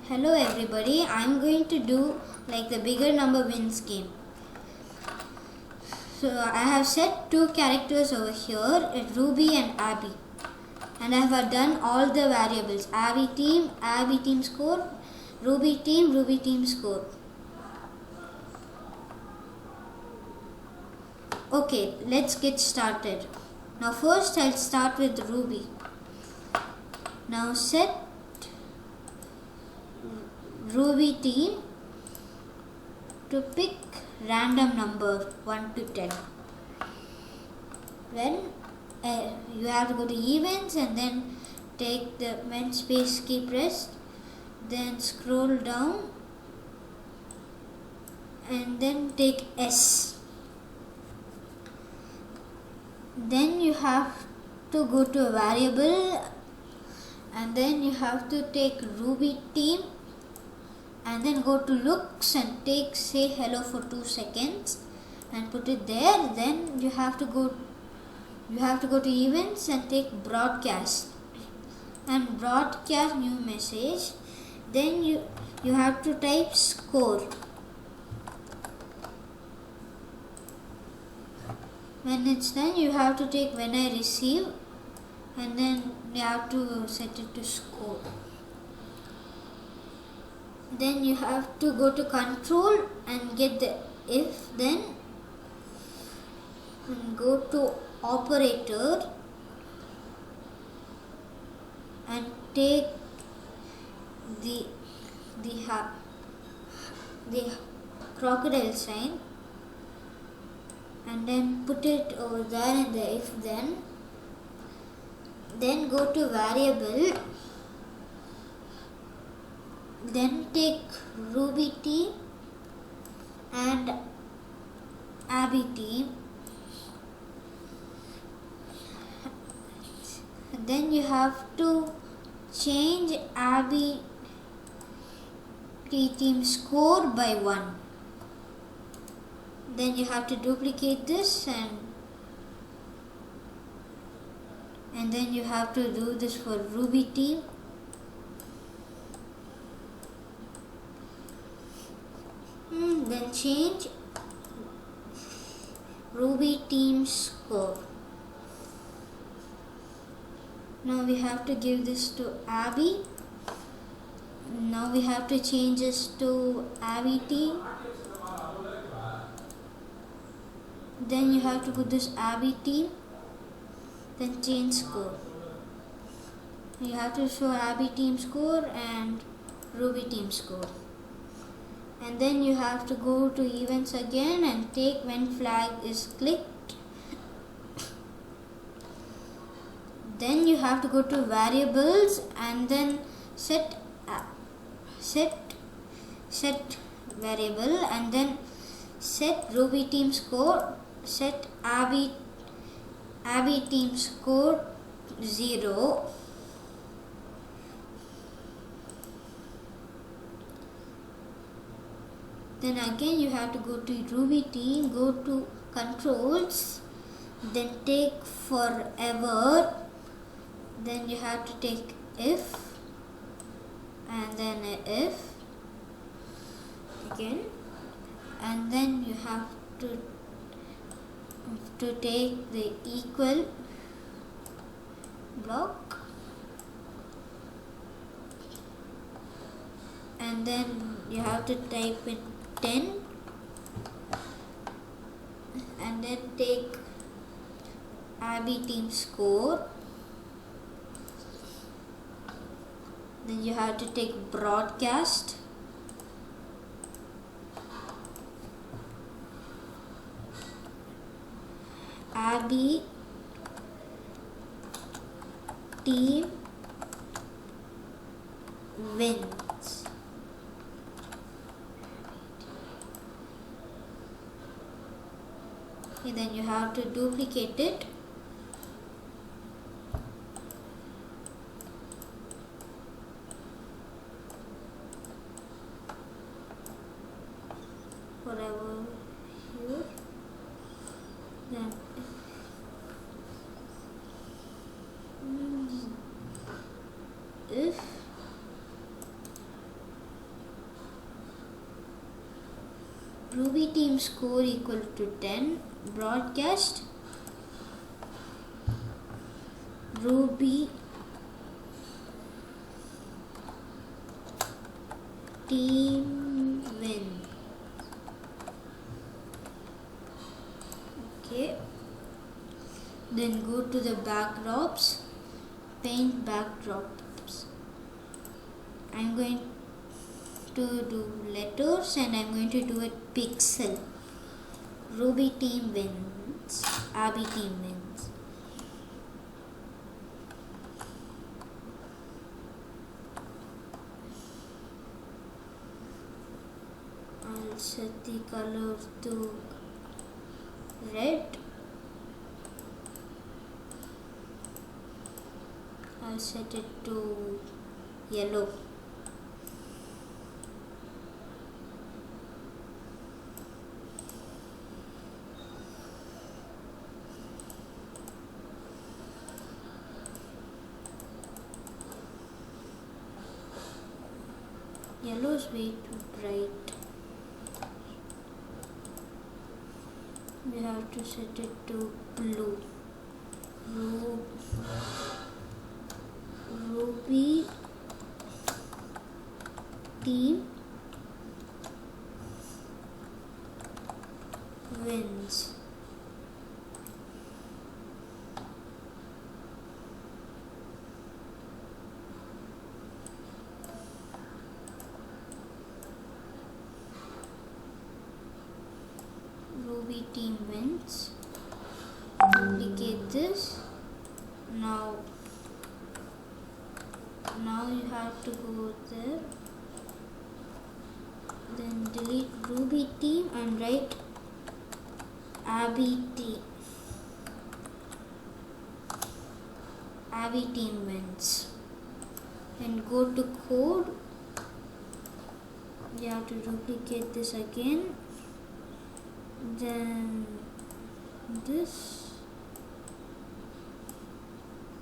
Hello everybody, I'm going to do like the bigger number wins game. So I have set two characters over here, Ruby and Abby. And I have done all the variables, Abby team score, Ruby team score. Okay, let's get started. Now first I'll start with Ruby. Now set Ruby team to pick random number 1 to 10. When you have to go to events and then take the when space key pressed, then scroll down and then take S. Then you have to go to a variable and then you have to take Ruby team and then go to looks and take say hello for 2 seconds and put it there. Then you have to go to events and take broadcast and broadcast new message. Then you have to type score. When it's done, you have to take when I receive and then you have to set it to score. Then you have to go to control and get the if then and go to operator and take the crocodile sign and then put it over there in the if then go to variable, then take Ruby team and Abby team. Then you have to change Abby team score by 1. Then you have to duplicate this and then you have to do this for Ruby team. Then change Ruby team score. Now we have to give this to Abby. Now we have to change this to Abby team. Then you have to put this Abby team. Then change score. You have to show Abby team score and Ruby team score. And then you have to go to events again and take when flag is clicked. Then you have to go to variables and then set variable and then set Ruby team score, set Abby team score 0. Then again you have to go to Ruby team, go to controls, then take forever, then you have to take if and then if again, and then you have to take the equal block and then you have to type in 10 and then take Abby team score. Then you have to take broadcast Abby team wins. Okay, then you have to duplicate it. Forever here. Then if Ruby team score equal to 10. Broadcast Ruby team win. Okay. Then go to the backdrops. Paint backdrops. I'm going to do letters and I'm going to do it pixel. Ruby team wins. Abby team wins. I'll set the color to red. I'll set it to yellow. Yellow is way too bright. We have to set it to blue. Ruby team wins. Ruby team wins. Duplicate this. Now you have to go there, then delete Ruby team and write Abby team. Abby team wins. Then go to code. You have to duplicate this again. Then this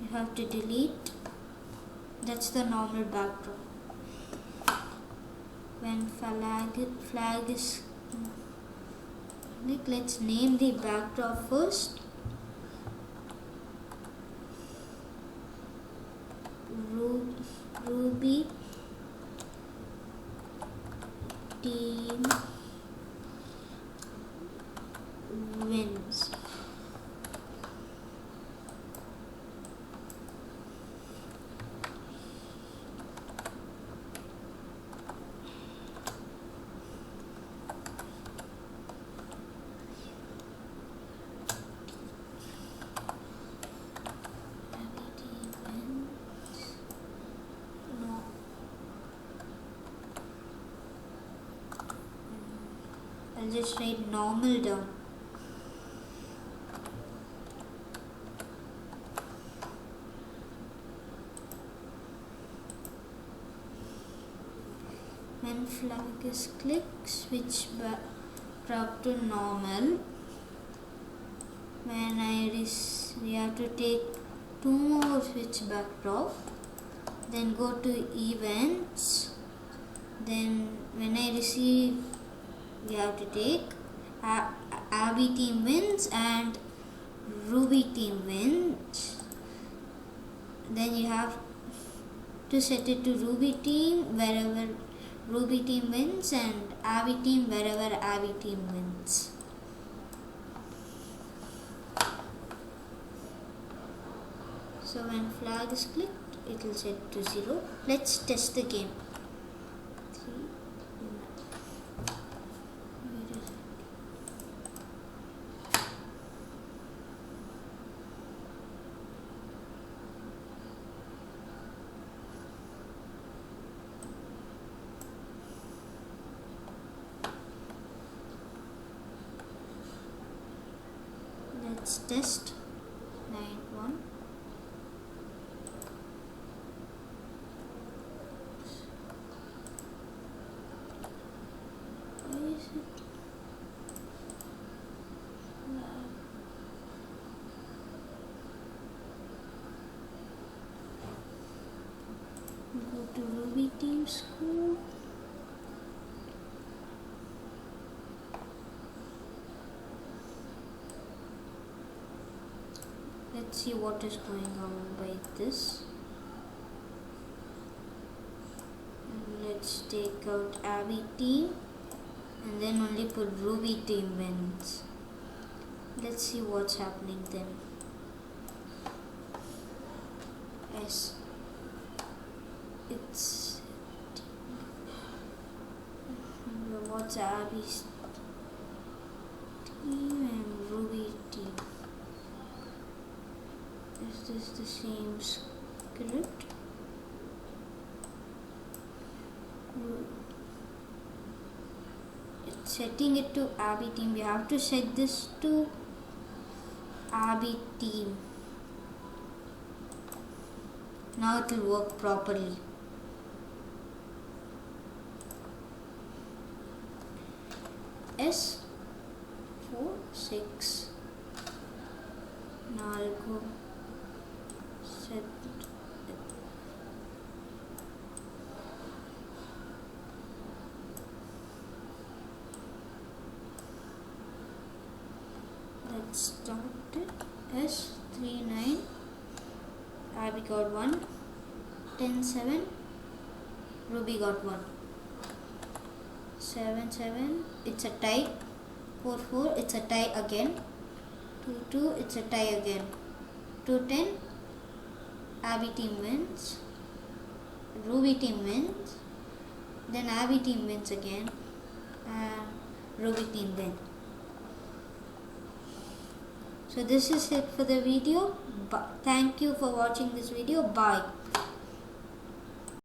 you have to delete. That's the normal backdrop. When flag is let's name the backdrop first. Ruby team wins. I'll just write normal down. When flag is clicked, switch back to normal. When we have to take 2 more switch backdrop. Then go to events. Then when I receive, we have to take Abby team wins and Ruby team wins. Then you have to set it to Ruby team wherever Ruby team wins and Abby team wherever Abby team wins. So when flag is clicked, it will set to 0. Let's test the game. Let's test 9-1. Why is it? Go to Ruby team score. see what is going on by this. Let's take out Abby team and then only put Ruby team wins. Let's see what's happening then. Yes, it's what's Abby's team and Ruby team. Is this the same script? It's setting it to Abby team. We have to set this to Abby team. Now it will work properly. S4 6. Now I'll go set. Let's start it. S39. Abby got 1. 10 7. Ruby got 1. 7 7. It's a tie. 4 4. It's a tie again. 2 2. It's a tie again. 2 10. Abby team wins. Ruby team wins. Then Abby team wins again. And Ruby team wins. So this is it for the video. Thank you for watching this video. Bye.